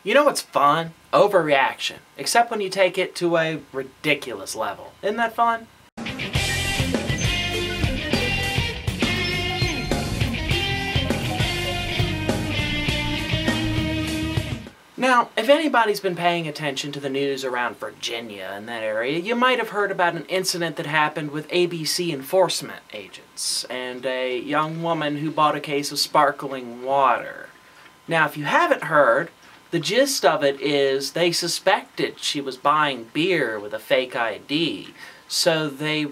You know what's fun? Overreaction. Except when you take it to a ridiculous level. Isn't that fun? Now, if anybody's been paying attention to the news around Virginia and that area, you might have heard about an incident that happened with ABC enforcement agents and a young woman who bought a case of sparkling water. Now, if you haven't heard, the gist of it is they suspected she was buying beer with a fake ID, so they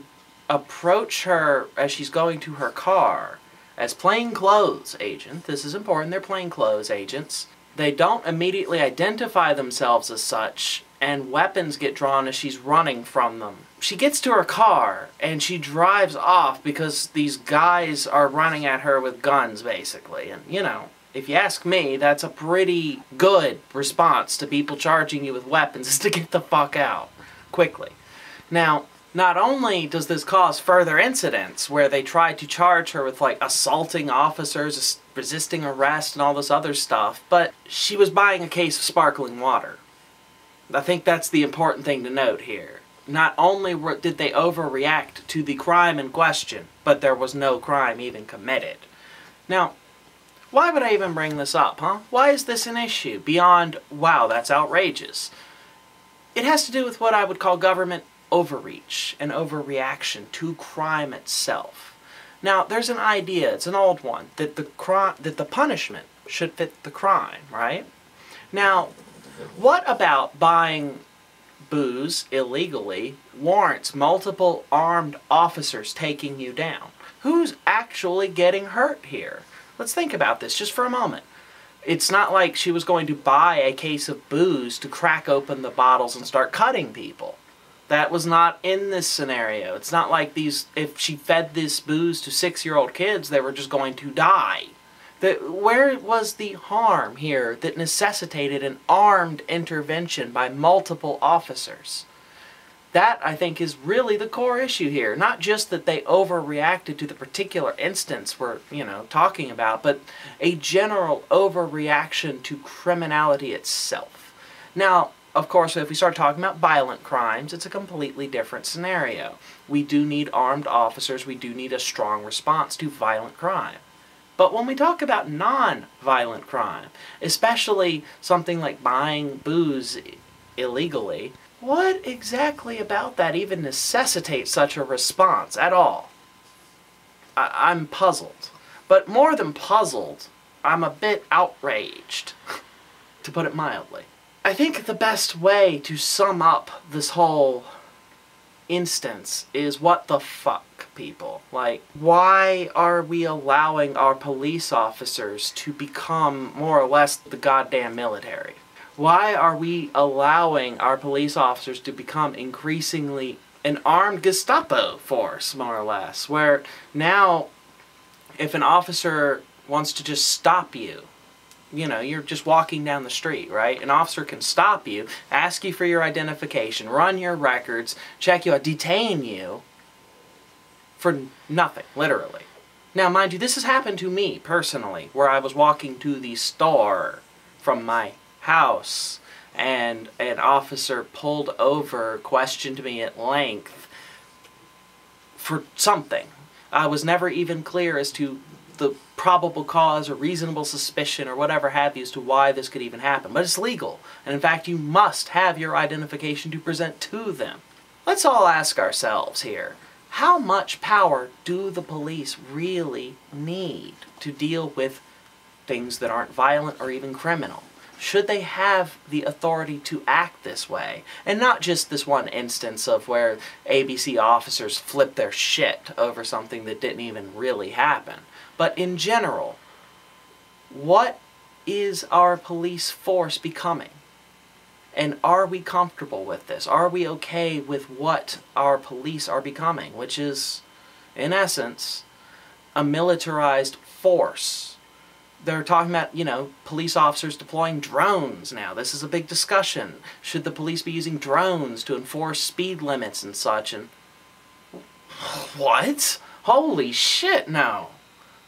approach her as she's going to her car as plainclothes agent. This is important, they're plainclothes agents. They don't immediately identify themselves as such, and weapons get drawn as she's running from them. She gets to her car, and she drives off because these guys are running at her with guns, basically. And, you know, if you ask me, that's a pretty good response to people charging you with weapons, is to get the fuck out quickly. Now, not only does this cause further incidents where they try to charge her with, like, assaulting officers, resisting arrest, and all this other stuff, but she was buying a case of sparkling water. I think that's the important thing to note here. Not only did they overreact to the crime in question, but there was no crime even committed. Now, why would I even bring this up, huh? Why is this an issue beyond, wow, that's outrageous? It has to do with what I would call government overreach and overreaction to crime itself. Now, there's an idea, it's an old one, that the punishment should fit the crime, right? Now, what about buying booze illegally warrants multiple armed officers taking you down? Who's actually getting hurt here? Let's think about this just for a moment. It's not like she was going to buy a case of booze to crack open the bottles and start cutting people. That was not in this scenario. It's not like if she fed this booze to 6-year-old kids, they were just going to die. Where was the harm here that necessitated an armed intervention by multiple officers? That, I think, is really the core issue here. Not just that they overreacted to the particular instance we're, talking about, but a general overreaction to criminality itself. Now, of course, if we start talking about violent crimes, it's a completely different scenario. We do need armed officers, we do need a strong response to violent crime. But when we talk about non-violent crime, especially something like buying booze illegally, what exactly about that even necessitates such a response at all? I'm puzzled. But more than puzzled, I'm a bit outraged, to put it mildly. I think the best way to sum up this whole instance is what the fuck, people. Like, why are we allowing our police officers to become more or less the goddamn military? Why are we allowing our police officers to become increasingly an armed Gestapo force, more or less, where now if an officer wants to just stop you, you're just walking down the street, right? An officer can stop you, ask you for your identification, run your records, check you out, detain you for nothing, literally. Now, mind you, this has happened to me personally, where I was walking to the store from my house and an officer pulled over, questioned me at length for something. I was never even clear as to the probable cause or reasonable suspicion or whatever have you as to why this could even happen. But it's legal. And in fact, you must have your identification to present to them. Let's all ask ourselves here, how much power do the police really need to deal with things that aren't violent or even criminal? Should they have the authority to act this way? And not just this one instance of where ABC officers flipped their shit over something that didn't even really happen. But in general, what is our police force becoming? And are we comfortable with this? Are we okay with what our police are becoming? Which is, in essence, a militarized force. They're talking about, police officers deploying drones now. This is a big discussion. Should the police be using drones to enforce speed limits and such? And what? Holy shit, no.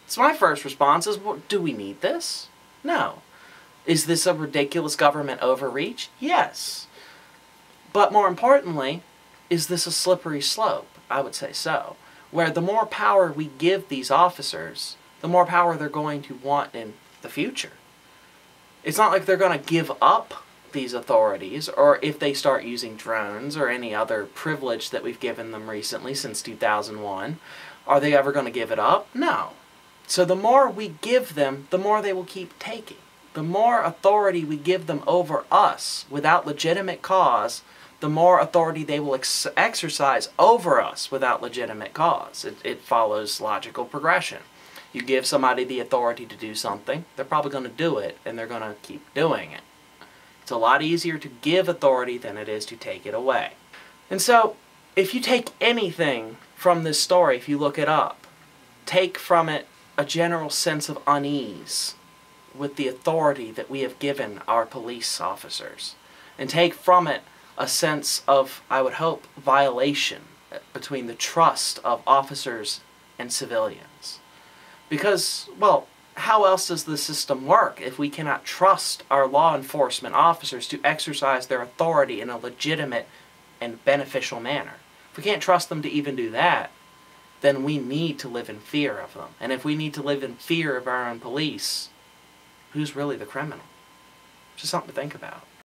So my first response is, well, do we need this? No. Is this a ridiculous government overreach? Yes. But more importantly, is this a slippery slope? I would say so. Where the more power we give these officers, the more power they're going to want in the future. It's not like they're going to give up these authorities, or if they start using drones or any other privilege that we've given them recently since 2001, are they ever going to give it up? No. So the more we give them, the more they will keep taking. The more authority we give them over us without legitimate cause, the more authority they will exercise over us without legitimate cause. It follows logical progression. You give somebody the authority to do something, they're probably going to do it, and they're going to keep doing it. It's a lot easier to give authority than it is to take it away. And so, if you take anything from this story, if you look it up, take from it a general sense of unease with the authority that we have given our police officers. And take from it a sense of, I would hope, violation between the trust of officers and civilians. Because, well, how else does the system work if we cannot trust our law enforcement officers to exercise their authority in a legitimate and beneficial manner? If we can't trust them to even do that, then we need to live in fear of them. And if we need to live in fear of our own police, who's really the criminal? Just something to think about.